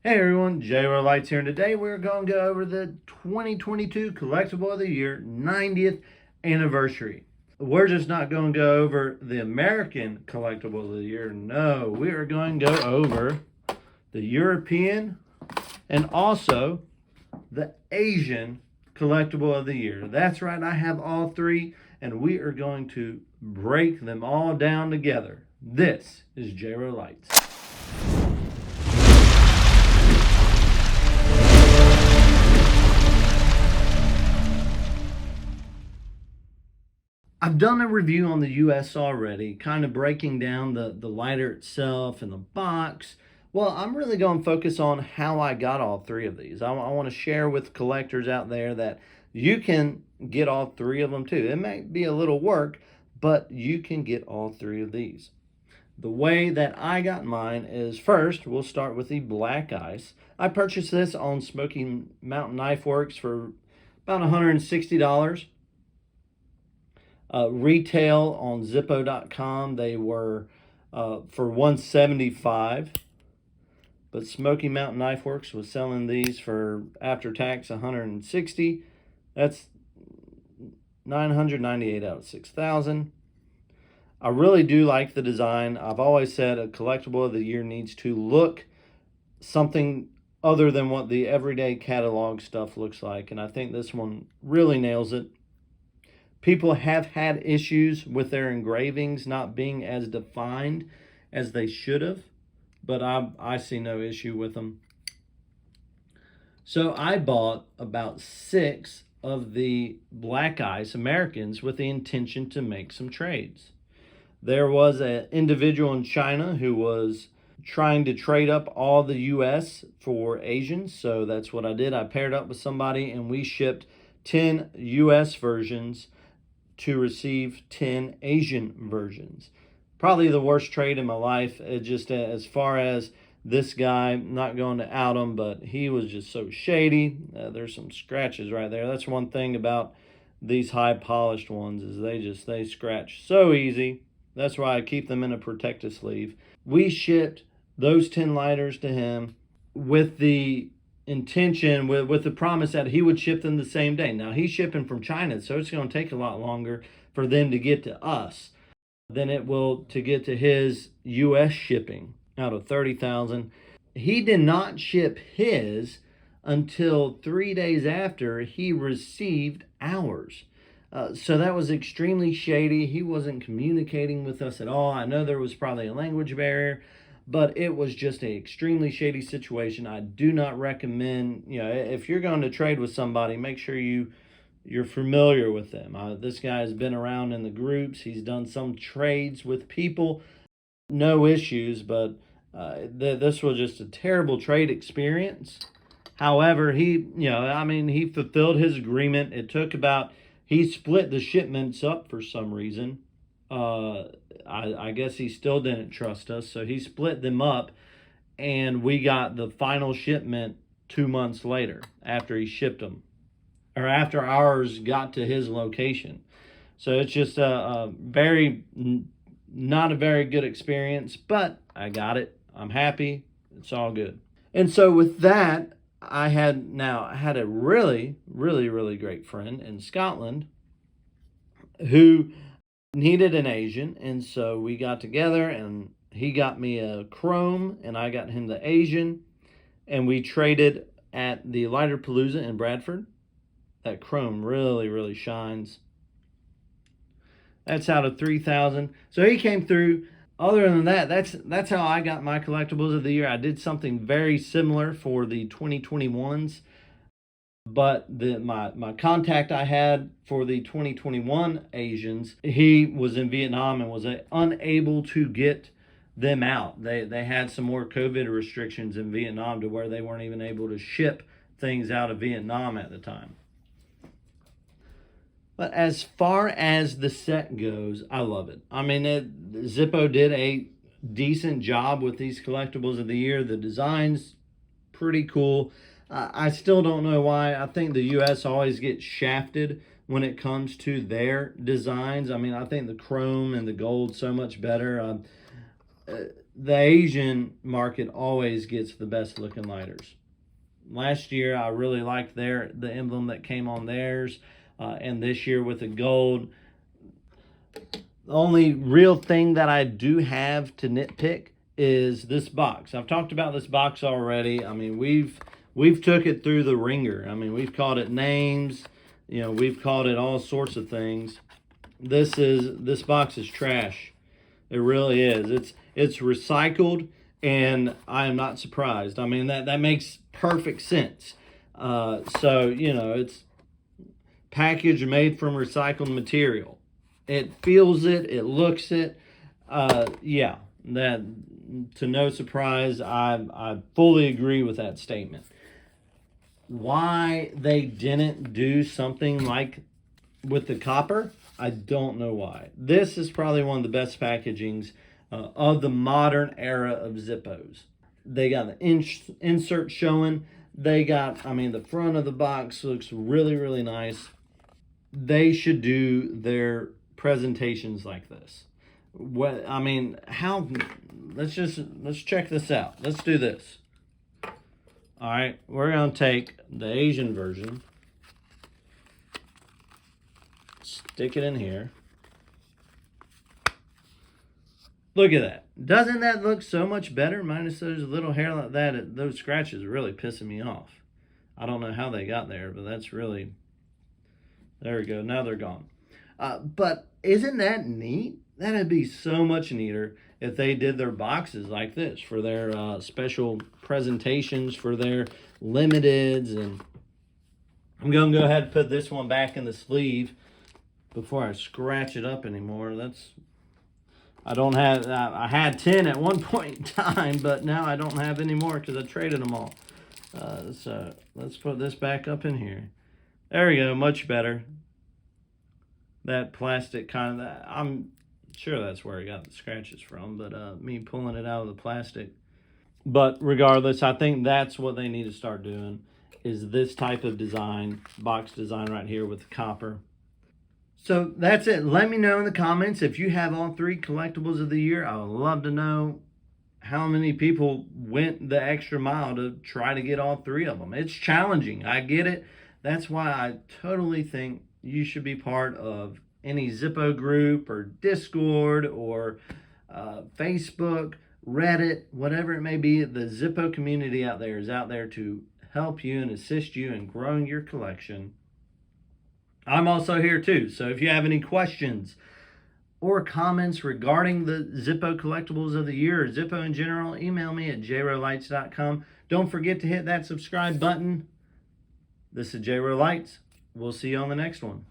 Hey everyone, JRO Lights here, and today we're going to go over the 2022 Collectible of the Year 90th anniversary. We're just not going to go over the American Collectible of the Year. No, we are going to go over the European and also the Asian Collectible of the Year. That's right, I have all three, and we are going to break them all down together. This is JRO Lights. I've done a review on the US already, kind of breaking down the lighter itself and the box. Well, I'm really going to focus on how I got all three of these. I want to share with collectors out there that you can get all three of them too. It may be a little work, but you can get all three of these. The way that I got mine is, first, we'll start with the black ice. I purchased this on Smoky Mountain Knife Works for about $160. Retail on Zippo.com, they were for $175, but Smoky Mountain Knife Works was selling these for after tax $160. That's $998 out of $6,000. I really do like the design. I've always said a collectible of the year needs to look something other than what the everyday catalog stuff looks like, and I think this one really nails it. People have had issues with their engravings not being as defined as they should have, but I see no issue with them. So I bought about 6 of the Black Ice Americans with the intention to make some trades. There was an individual in China who was trying to trade up all the US for Asians, so that's what I did. I paired up with somebody and we shipped 10 US versions to receive 10 Asian versions. Probably the worst trade in my life. It just, as far as this guy, not going to out him, but he was just so shady. There's some scratches right there. That's one thing about these high polished ones, is they scratch so easy. That's why I keep them in a protective sleeve. We shipped those 10 lighters to him with the intention, with the promise that he would ship them the same day. Now, he's shipping from China, so it's going to take a lot longer for them to get to us than it will to get to his US shipping out of 30,000. He did not ship his until 3 days after he received ours. So that was extremely shady. He wasn't communicating with us at all. I know there was probably a language barrier, but it was just an extremely shady situation. I do not recommend, if you're going to trade with somebody, make sure you're familiar with them. This guy has been around in the groups. He's done some trades with people. No issues, but this was just a terrible trade experience. However, he fulfilled his agreement. It took he split the shipments up for some reason. I guess he still didn't trust us, so he split them up, and we got the final shipment 2 months later after he shipped them, or after ours got to his location. So it's just not a very good experience, but I got it. I'm happy. It's all good. And so with that, I had a really, really, really great friend in Scotland who needed an Asian, and so we got together and he got me a chrome and I got him the Asian, and we traded at the Lighter Palooza in Bradford. That chrome really, really shines. That's out of 3,000. So he came through. Other than that, that's how I got my collectibles of the year. I did something very similar for the 2021s. But my contact I had for the 2021 Asians, he was in Vietnam and was unable to get them out. They had some more COVID restrictions in Vietnam to where they weren't even able to ship things out of Vietnam at the time. But as far as the set goes, I love it. I mean, Zippo did a decent job with these collectibles of the year. The design's pretty cool. I still don't know why. I think the US always gets shafted when it comes to their designs. I mean, I think the chrome and the gold so much better. the Asian market always gets the best looking lighters. Last year, I really liked the emblem that came on theirs, and this year with the gold. The only real thing that I do have to nitpick is this box. I've talked about this box already. I mean, we've took it through the ringer. I mean, we've called it names. You know, we've called it all sorts of things. This box is trash. It really is. It's recycled, and I am not surprised. I mean, that makes perfect sense. So, you know, it's packaged made from recycled material. It feels it, it looks it. Yeah, that to no surprise, I fully agree with that statement. Why they didn't do something like with the copper, I don't know why. This is probably one of the best packagings of the modern era of Zippos. They got the insert showing. They got, I mean, the front of the box looks really, really nice. They should do their presentations like this. What, I mean, how, let's check this out. Let's do this. All right, we're going to take the Asian version, stick it in here. Look at that. Doesn't that look so much better? Minus those little hair like that, those scratches are really pissing me off. I don't know how they got there, but that's really, there we go. Now they're gone. But isn't that neat? That'd be so much neater if they did their boxes like this for their special presentations, for their limiteds. And I'm going to go ahead and put this one back in the sleeve before I scratch it up anymore. I had 10 at one point in time, but now I don't have any more because I traded them all. So let's put this back up in here. There we go, much better. That plastic kind of, I'm sure that's where I got the scratches from, but me pulling it out of the plastic. But regardless, I think that's what they need to start doing, is this type of design, box design right here with the copper. So that's it. Let me know in the comments if you have all 3 collectibles of the year. I would love to know how many people went the extra mile to try to get all 3 of them. It's challenging. I get it. That's why I totally think you should be part of any Zippo group or Discord or Facebook, Reddit, whatever it may be. The Zippo community out there is out there to help you and assist you in growing your collection. I'm also here too, so if you have any questions or comments regarding the Zippo collectibles of the year or Zippo in general, email me at jrolights.com. Don't forget to hit that subscribe button. This is JRO Lights. We'll see you on the next one.